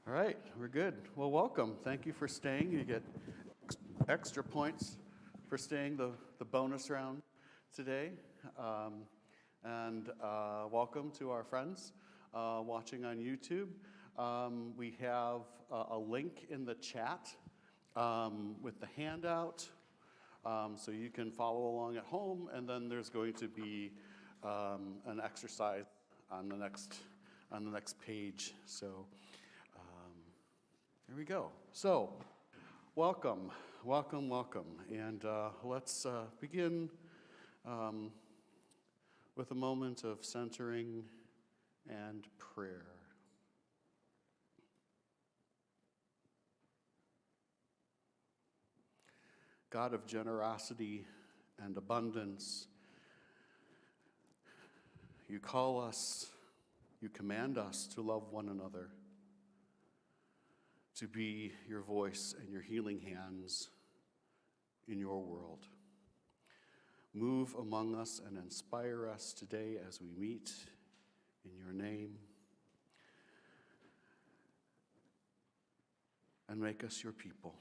All right, we're good. Well, welcome. Thank you for staying. You get extra points for staying the bonus round today. Welcome to our friends watching on YouTube. We have a link in the chat with the handout, so you can follow along at home, and then there's going to be an exercise on the next page. So there we go. So welcome, and let's begin with a moment of centering and prayer. God of generosity and abundance, you call us, you command us to love one another, to be your voice and your healing hands in your world. Move among us and inspire us today as we meet in your name, and make us your people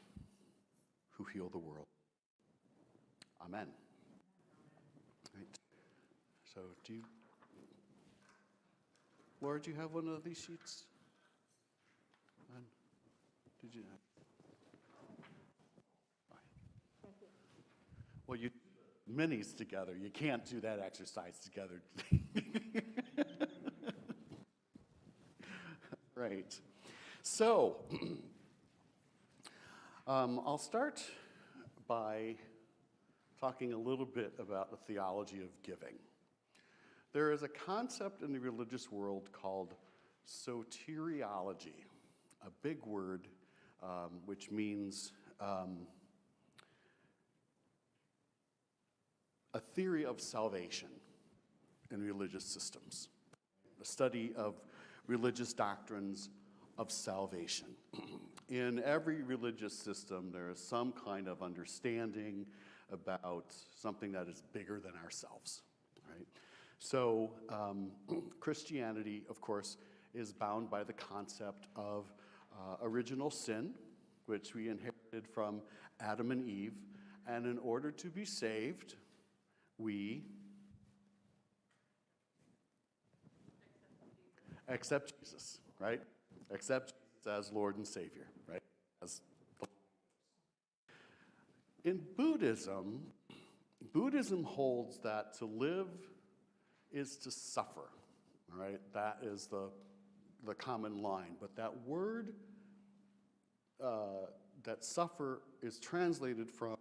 who heal the world. Amen. Right. So Laura, do you have one of these sheets? Did you? Well, you minis together. You can't do that exercise together. Right. So, I'll start by talking a little bit about the theology of giving. There is a concept in the religious world called soteriology, a big word which means a theory of salvation in religious systems, a study of religious doctrines of salvation. In every religious system, there is some kind of understanding about something that is bigger than ourselves, right? So Christianity, of course, is bound by the concept of original sin, which we inherited from Adam and Eve, and in order to be saved, we accept Jesus, right? Accept Jesus as Lord and Savior, right? In Buddhism holds that to live is to suffer, all right? That is the common line, but that word that suffer is translated from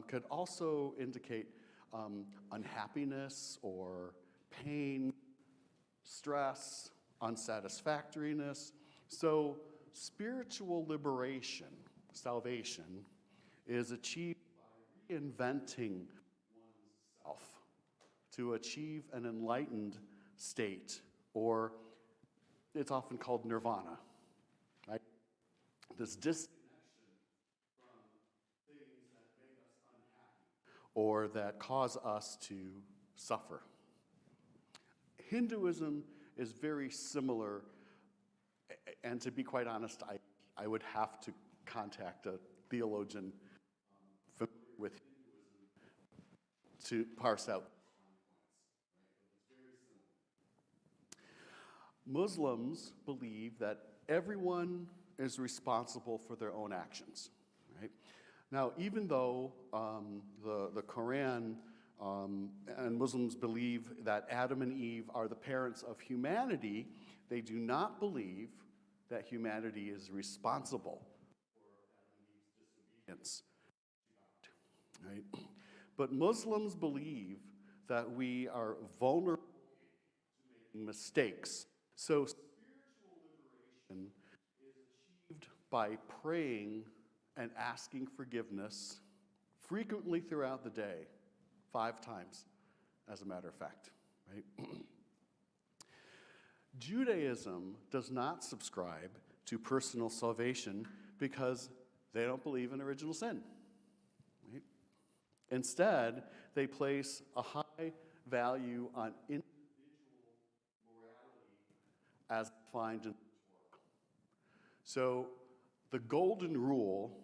could also indicate unhappiness or pain, stress, unsatisfactoriness. So spiritual liberation, salvation, is achieved by reinventing oneself to achieve an enlightened state, or it's often called nirvana, right? This disconnection from things that make us unhappy or that cause us to suffer. Hinduism is very similar, and to be quite honest, I would have to contact a theologian familiar with Hinduism to parse out Muslims believe that everyone is responsible for their own actions, right? Now, even though the Quran and Muslims believe that Adam and Eve are the parents of humanity, they do not believe that humanity is responsible for Adam and Eve's disobedience, right? But Muslims believe that we are vulnerable to making mistakes. So spiritual liberation is achieved by praying and asking forgiveness frequently throughout the day, 5 times, as a matter of fact, right? Judaism does not subscribe to personal salvation because they don't believe in original sin, right? Instead, they place a high value on individual morality as defined in the Torah. So the golden rule,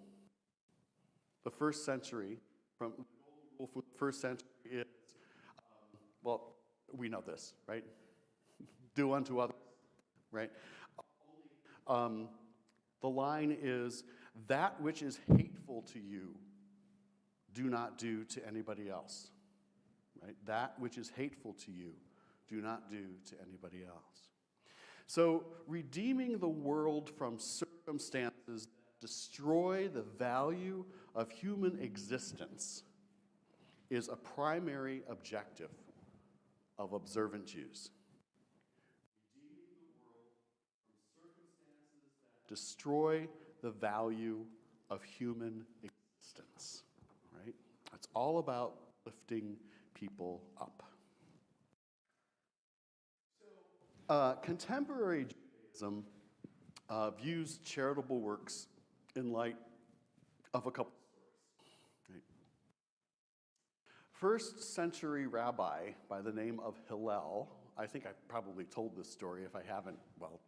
the first century, from the golden rule from the first century is, well, we know this, right? Do unto others, right? The line is, that which is hateful to you, do not do to anybody else, right? That which is hateful to you, do not do to anybody else. So redeeming the world from circumstances that destroy the value of human existence is a primary objective of observant Jews. Redeeming the world from circumstances that destroy the value of human existence, right? It's all about lifting people up. Contemporary Judaism views charitable works in light of a couple stories. Right? First century rabbi by the name of Hillel, I think I probably told this story. If I haven't, well,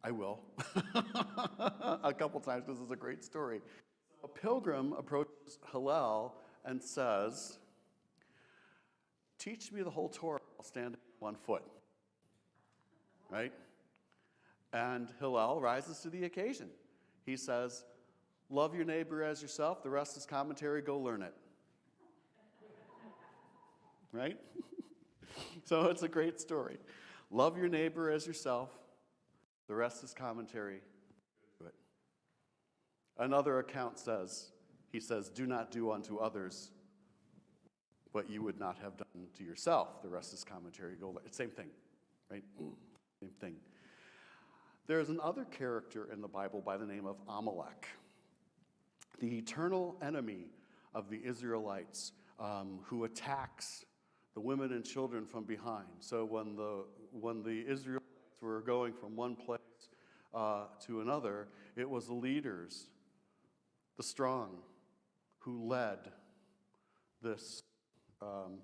I will a couple times because it's a great story. A pilgrim approaches Hillel and says, "Teach me the whole Torah while standing on one foot." Right? And Hillel rises to the occasion. He says, "Love your neighbor as yourself. The rest is commentary. Go learn it." Right? So it's a great story. Love your neighbor as yourself. The rest is commentary. Do it. Another account says, he says, "Do not do unto others what you would not have done to yourself. The rest is commentary. Go learn." Same thing, right? Same thing. There's another character in the Bible by the name of Amalek, the eternal enemy of the Israelites, who attacks the women and children from behind. So when the Israelites were going from one place to another, it was the leaders, the strong, who led this procession.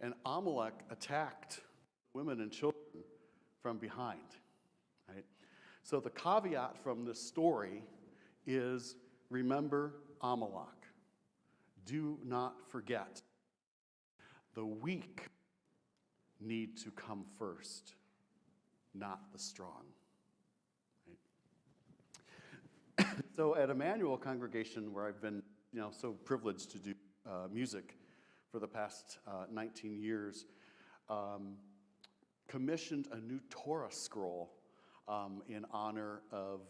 And Amalek attacked women and children from behind, right? So the caveat from this story is, remember Amalek. Do not forget. The weak need to come first, not the strong. Right? So at Emmanuel Congregation, where I've been, so privileged to do music for the past 19 years, commissioned a new Torah scroll in honor of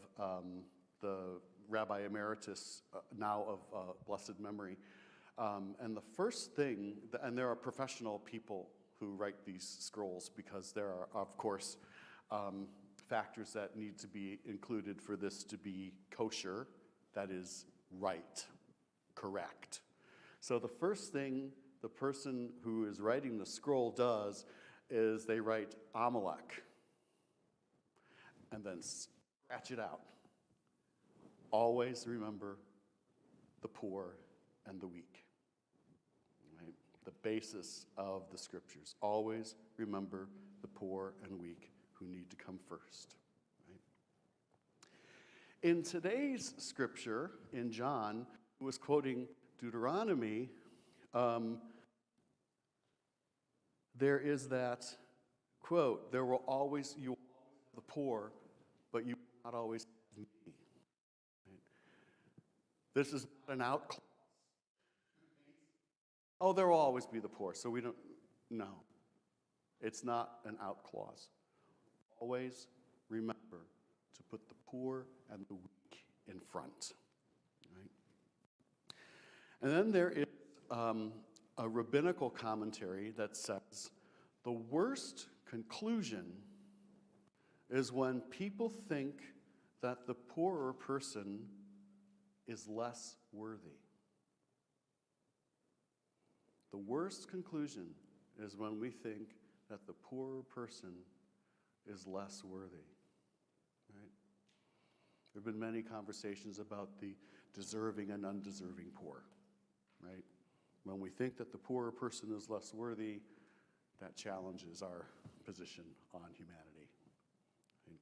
the Rabbi Emeritus, now of blessed memory. And the first thing, and there are professional people who write these scrolls because there are, of course, factors that need to be included for this to be kosher, that is right, correct. So the first thing the person who is writing the scroll does is they write Amalek and then scratch it out. Always remember the poor and the weak. Right? The basis of the scriptures. Always remember the poor and weak who need to come first. Right? In today's scripture, in John, who was quoting Deuteronomy, there is that quote, "There will always, you will always have the poor, but you will not always have me." Right? This is not an out clause. Oh, there will always be the poor, so we don't, no. It's not an out clause. Always remember to put the poor and the weak in front. Right? And then there is a rabbinical commentary that says, the worst conclusion is when people think that the poorer person is less worthy. The worst conclusion is when we think that the poorer person is less worthy. Right? There have been many conversations about the deserving and undeserving poor. Right? When we think that the poorer person is less worthy, that challenges our position on humanity. Right?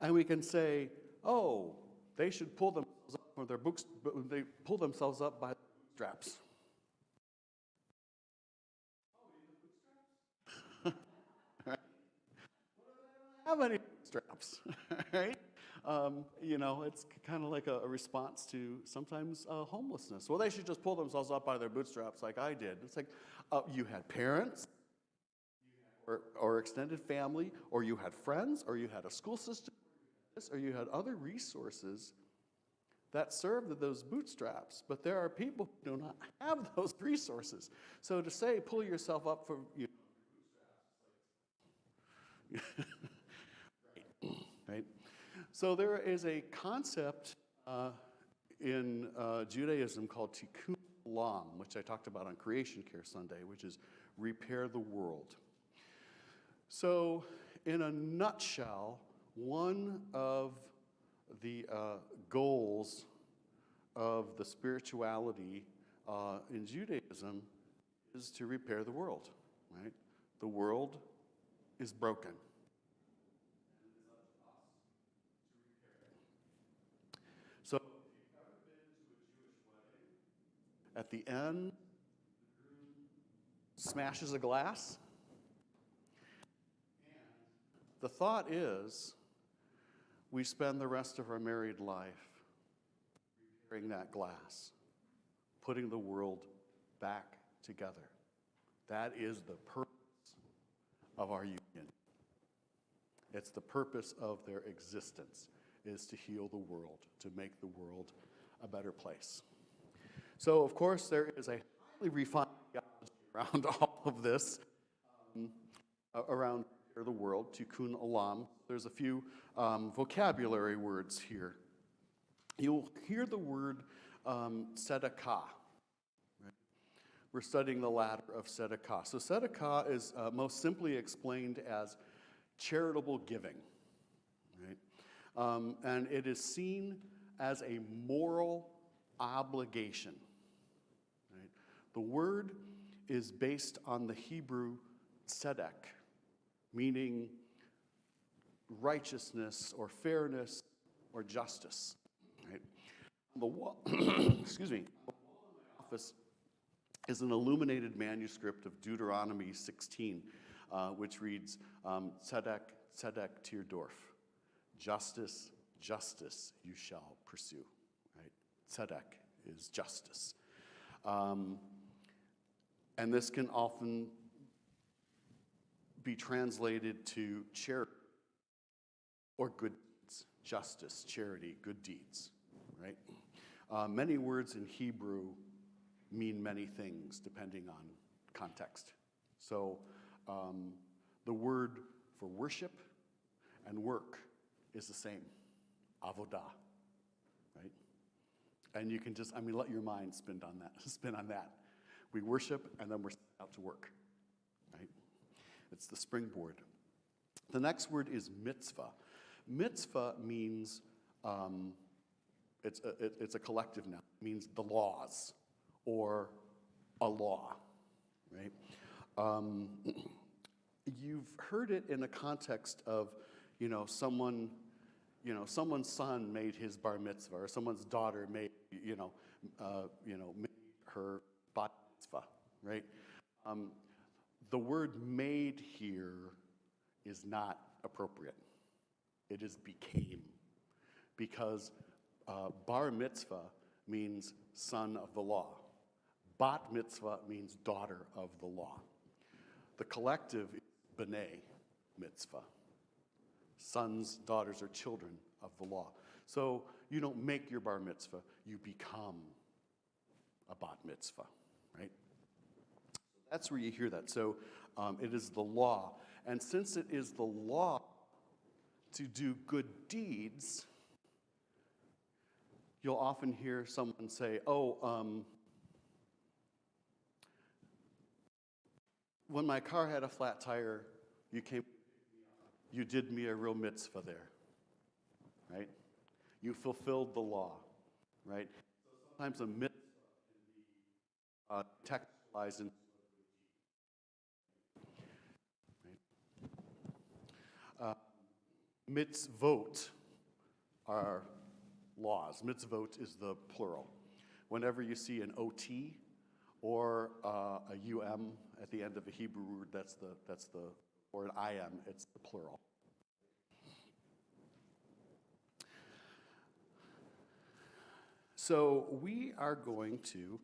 And we can say, oh, they should pull themselves up from their books, but they pull themselves up by the bootstraps. Right? How many bootstraps? Right? It's kind of like a response to sometimes homelessness. Well, they should just pull themselves up by their bootstraps like I did. It's like you had parents, or extended family, or you had friends, or you had a school system, or you had other resources that served those bootstraps. But there are people who do not have those resources. So to say, pull yourself up from right? So there is a concept in Judaism called Tikkun Olam, which I talked about on Creation Care Sunday, which is repair the world. So in a nutshell, one of the goals of the spirituality in Judaism is to repair the world, right? The world is broken. So if you've ever been to a Jewish wedding, at the end, smashes a glass. The thought is, we spend the rest of our married life repairing that glass, putting the world back together. That is the purpose of our union. It's the purpose of their existence, is to heal the world, to make the world a better place. So, of course, there is a highly refined theology around all of this, around the world, Tikkun Olam. There's a few vocabulary words here. You'll hear the word tzedakah. Right? We're studying the ladder of tzedakah. So tzedakah is most simply explained as charitable giving. Right? And it is seen as a moral obligation. Right? The word is based on the Hebrew tzedek, meaning righteousness or fairness or justice. Right? The wall, excuse me, the wall in my office is an illuminated manuscript of Deuteronomy 16, which reads, tzedek, tzedek tirdorf, justice, justice you shall pursue. Right? Tzedek is justice. And this can often be translated to charity or good deeds, justice, charity, good deeds, right? Many words in Hebrew mean many things depending on context. So the word for worship and work is the same, avodah, right? And you can just, let your mind spin on that. We worship and then we're sent out to work, right? It's the springboard. The next word is mitzvah. Mitzvah means, it's a collective noun. It means the laws or a law, right? You've heard it in a context of, someone's son made his bar mitzvah, or someone's daughter made, made her bat mitzvah, right? The word made here is not appropriate. It is became, because bar mitzvah means son of the law. Bat mitzvah means daughter of the law. The collective is b'nai mitzvah. Sons, daughters, or children of the law. So you don't make your bar mitzvah, you become a bat mitzvah, right? That's where you hear that. So it is the law. And since it is the law to do good deeds, you'll often hear someone say, when my car had a flat tire, you did me a real mitzvah there, right? You fulfilled the law, right? So sometimes a mitzvah can be textualized into Mitzvot are laws. Mitzvot is the plural. Whenever you see an OT or a UM at the end of a Hebrew word, or an IM, it's the plural. So we are going to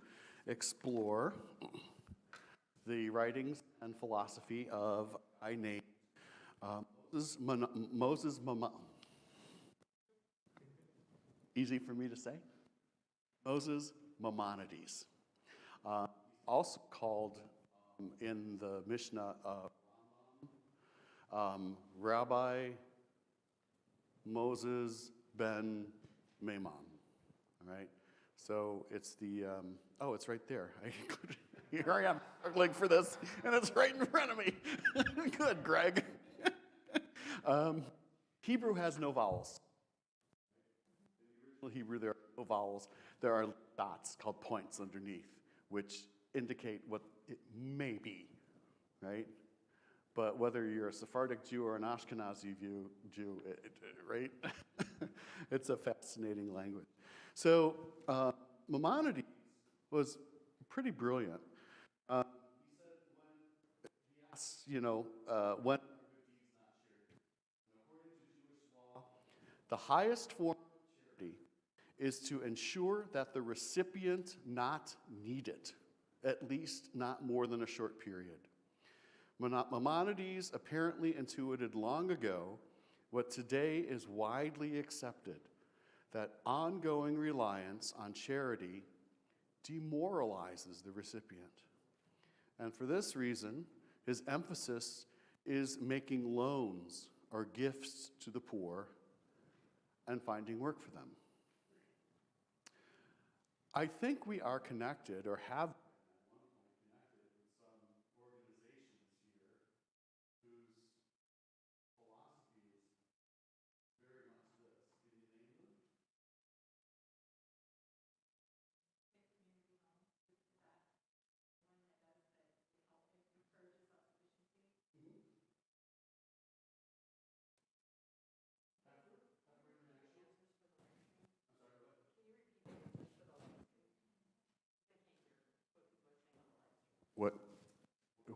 explore the writings and philosophy of a guy named Moses easy for me to say? Moses Maimonides. Also called in the Mishnah Rabbi Moses ben Maimon. All right, so it's the, it's right there. Here I am struggling for this, and it's right in front of me. Good, Greg. Hebrew has no vowels. In Hebrew, there are no vowels. There are dots called points underneath, which indicate what it may be, right? But whether you're a Sephardic Jew or an Ashkenazi Jew, right? It's a fascinating language. So Maimonides was pretty brilliant. He said when he asks, when according to Jewish law, the highest form of charity is to ensure that the recipient not need it, at least not more than a short period. Maimonides apparently intuited long ago what today is widely accepted, that ongoing reliance on charity demoralizes the recipient. And for this reason, his emphasis is making loans or gifts to the poor and finding work for them. I think we are connected, or have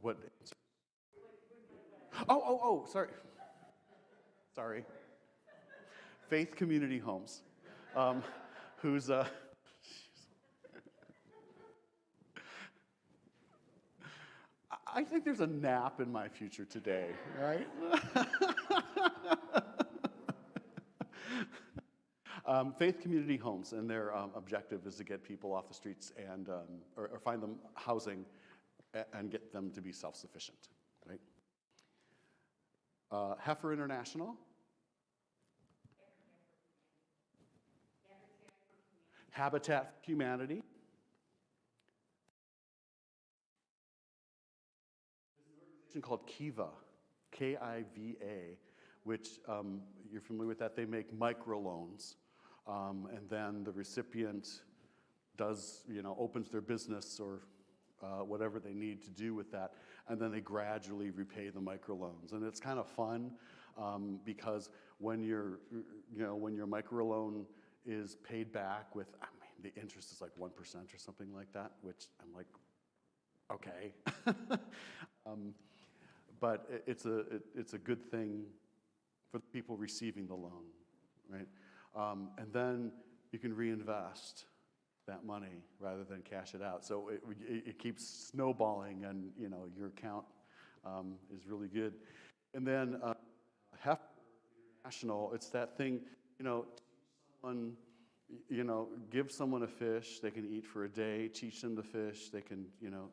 What? Sorry. Sorry. Faith Community Homes, who's I think there's a nap in my future today, right? Faith Community Homes, and their objective is to get people off the streets and or find them housing and get them to be self-sufficient, right? Heifer International. Habitat for Humanity. There's an organization called Kiva, Kiva, which you're familiar with that. They make microloans, and then the recipient does, opens their business or whatever they need to do with that, and then they gradually repay the microloans. And it's kind of fun because when your microloan is paid back with, the interest is like 1% or something like that, which I'm like, okay. But it's a good thing for the people receiving the loan, right? And then you can reinvest that money rather than cash it out. So it keeps snowballing, and your account is really good. And then Heifer International, it's that thing, someone, give someone a fish, they can eat for a day, teach them to fish, they can,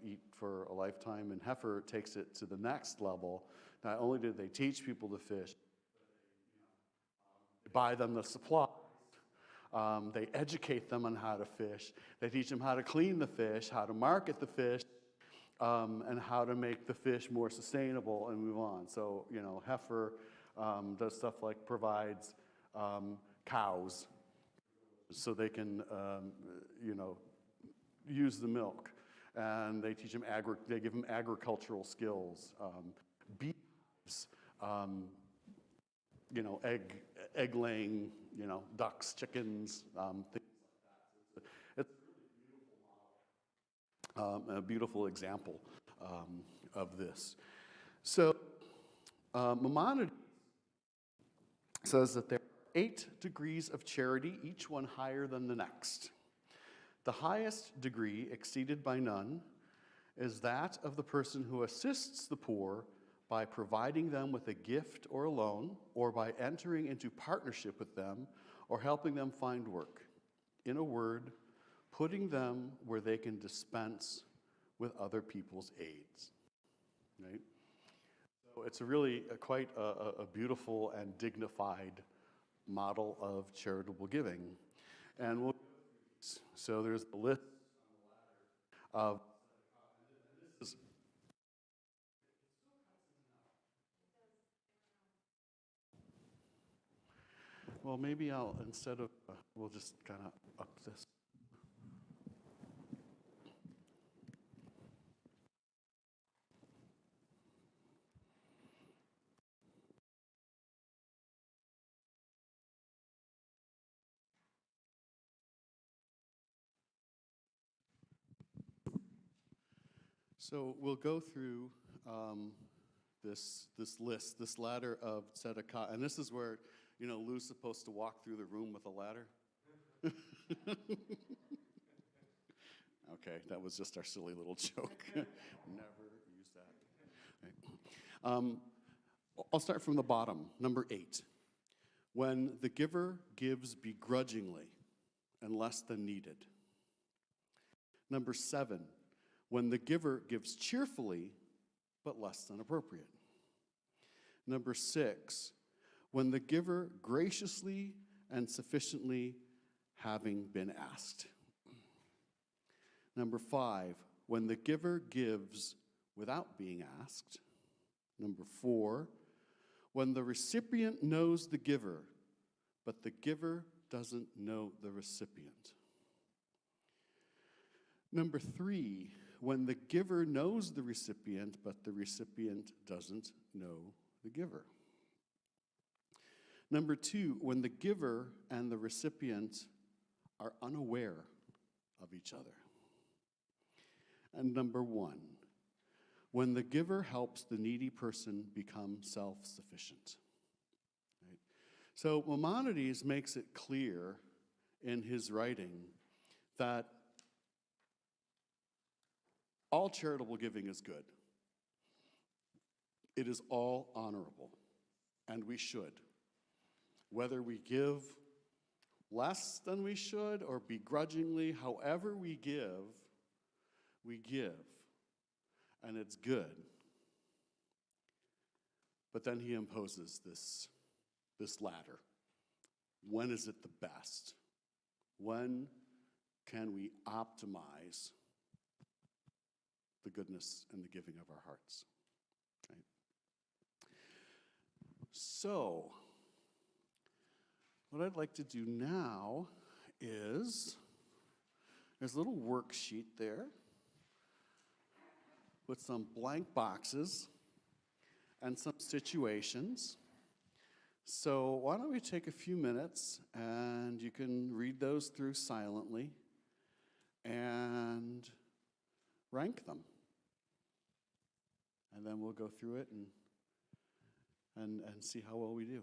eat for a lifetime. And Heifer takes it to the next level. Not only did they teach people to fish, they buy them the supplies. They educate them on how to fish. They teach them how to clean the fish, how to market the fish, and how to make the fish more sustainable and move on. So, Heifer does stuff like provides cows so they can, use the milk. And they teach them, they give them agricultural skills. Beehives egg laying, ducks, chickens, things like that. It's a beautiful example of this. So Maimonides says that there are 8 degrees of charity, each one higher than the next. The highest degree, exceeded by none, is that of the person who assists the poor by providing them with a gift or a loan, or by entering into partnership with them, or helping them find work. In a word, putting them where they can dispense with other people's aids. Right? So it's really quite a beautiful and dignified model of charitable giving. And so there's the list of this is, well, maybe instead of, we'll just kind of up this. So we'll go through this list, this ladder of tzedakah, and this is where Lou's supposed to walk through the room with a ladder. Okay, that was just our silly little joke. Never use that. Right. I'll start from the bottom. Number 8. When the giver gives begrudgingly and less than needed. Number 7. When the giver gives cheerfully, but less than appropriate. Number 6, when the giver graciously and sufficiently having been asked. Number 5, when the giver gives without being asked. Number 4, when the recipient knows the giver, but the giver doesn't know the recipient. Number 3, when the giver knows the recipient, but the recipient doesn't know the giver. Number 2, when the giver and the recipient are unaware of each other. And number 1, when the giver helps the needy person become self-sufficient. Right? So Maimonides makes it clear in his writing that all charitable giving is good. It is all honorable, and we should. Whether we give less than we should or begrudgingly, however we give, and it's good. But then he imposes this ladder. When is it the best? When can we optimize the goodness and the giving of our hearts? Right? So, what I'd like to do now is, there's a little worksheet there with some blank boxes and some situations. So why don't we take a few minutes and you can read those through silently and rank them. And then we'll go through it and see how well we do.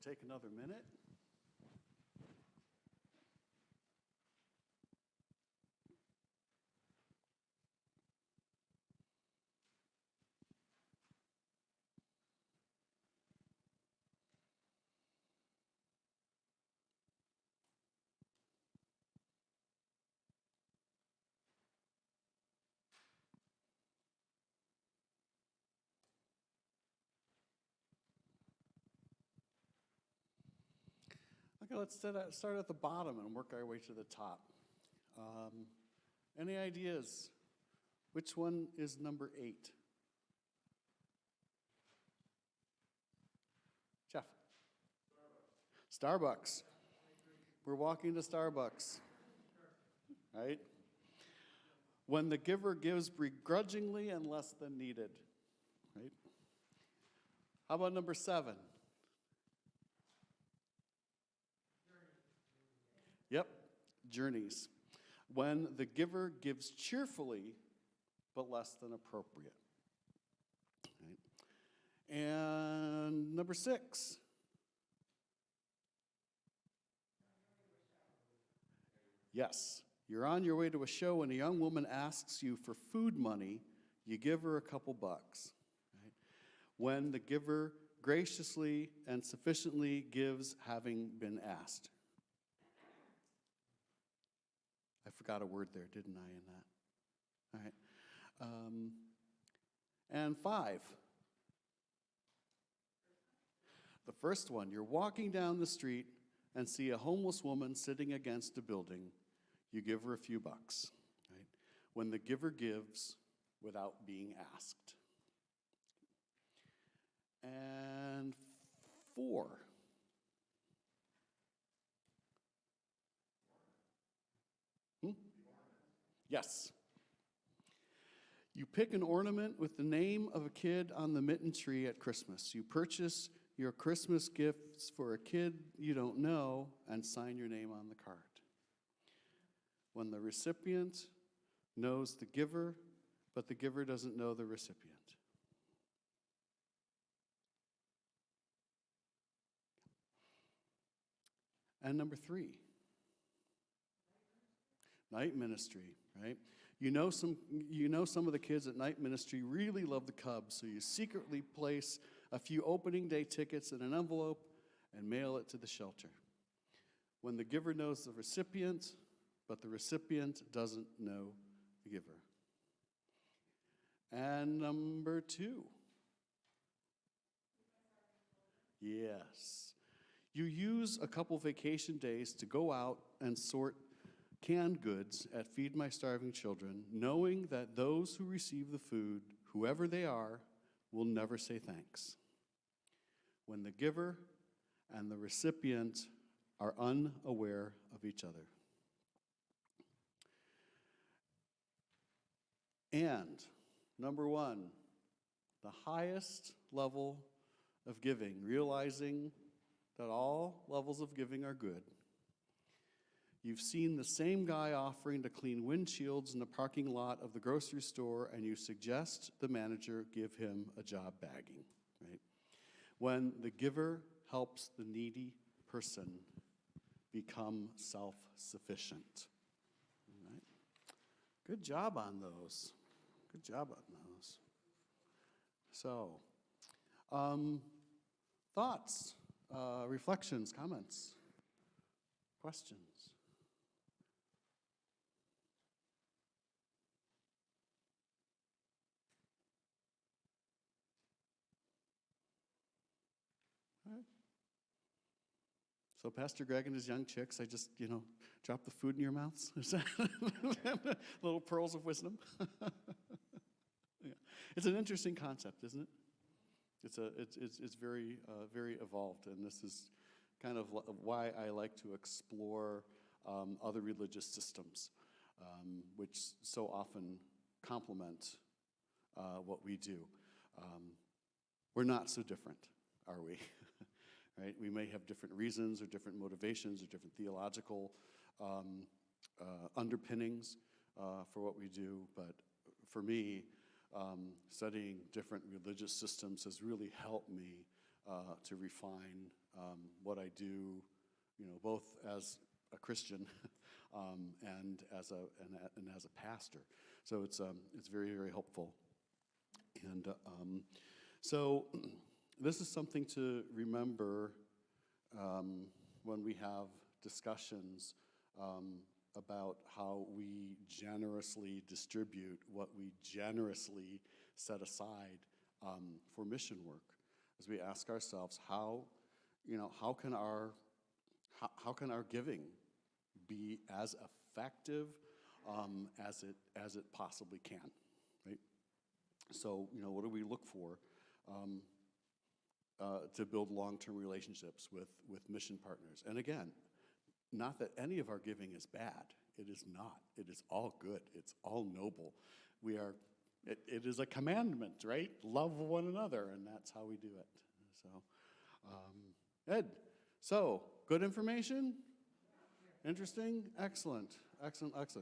take another minute. Okay, let's start at the bottom and work our way to the top. Any ideas? Which one is number 8? Jeff? Starbucks. We're walking to Starbucks, right? When the giver gives begrudgingly and less than needed, right? How about number 7? Yep, journeys. When the giver gives cheerfully, but less than appropriate. Right? And number 6. Yes, you're on your way to a show and a young woman asks you for food money, you give her a couple bucks. Right? When the giver graciously and sufficiently gives having been asked. I forgot a word there, didn't I, in that? All right. And 5. The first one, you're walking down the street and see a homeless woman sitting against a building. You give her a few bucks. Right? When the giver gives without being asked. And 4. Yes. You pick an ornament with the name of a kid on the mitten tree at Christmas. You purchase your Christmas gifts for a kid you don't know and sign your name on the card. When the recipient knows the giver, but the giver doesn't know the recipient. And number 3. Night ministry, right? You know some of the kids at night ministry really love the Cubs, so you secretly place a few opening day tickets in an envelope and mail it to the shelter. When the giver knows the recipient, but the recipient doesn't know the giver. And number 2. Yes. You use a couple vacation days to go out and sort canned goods at Feed My Starving Children, knowing that those who receive the food, whoever they are, will never say thanks. When the giver and the recipient are unaware of each other. And number 1, the highest level of giving, realizing that all levels of giving are good. You've seen the same guy offering to clean windshields in the parking lot of the grocery store, and you suggest the manager give him a job bagging, right? When the giver helps the needy person become self-sufficient. Right? Good job on those. Good job on those. So, thoughts, reflections, comments, questions? So Pastor Greg and his young chicks, I just, drop the food in your mouths? Is that little pearls of wisdom? Yeah. It's an interesting concept, isn't it? It's very, very evolved, and this is kind of why I like to explore other religious systems, which so often complement what we do. We're not so different, are we? Right? We may have different reasons or different motivations or different theological underpinnings for what we do, but for me, studying different religious systems has really helped me to refine what I do, both as a Christian and as a pastor. So it's very, very helpful. And so this is something to remember when we have discussions about how we generously distribute what we generously set aside for mission work. As we ask ourselves, how can our giving be as effective as it possibly can, right? So, what do we look for to build long-term relationships with mission partners? And again, not that any of our giving is bad. It is not. It is all good. It's all noble. It is a commandment, right? Love one another, and that's how we do it. So, Ed, so good information? Interesting? Excellent.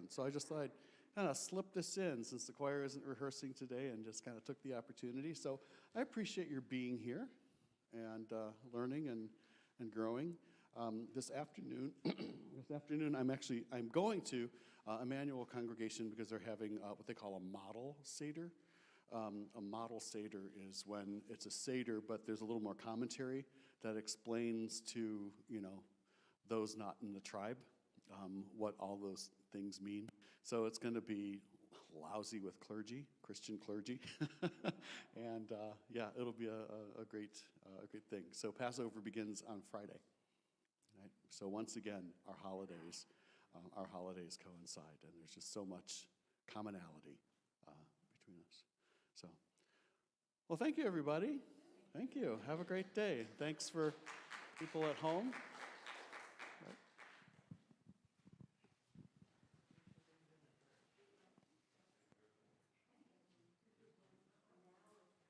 So I just thought I'd kind of slip this in since the choir isn't rehearsing today and just kind of took the opportunity. So I appreciate your being here and learning and growing. This afternoon, I'm going to Emmanuel Congregation because they're having what they call a model Seder. A model Seder is when it's a Seder, but there's a little more commentary that explains to, those not in the tribe what all those things mean. So it's going to be lousy with clergy, Christian clergy, and it'll be a great thing. So Passover begins on Friday. Right? So once again, our holidays coincide, and there's just so much commonality between us. So, well, thank you, everybody. Thank you. Have a great day. Thanks for people at home.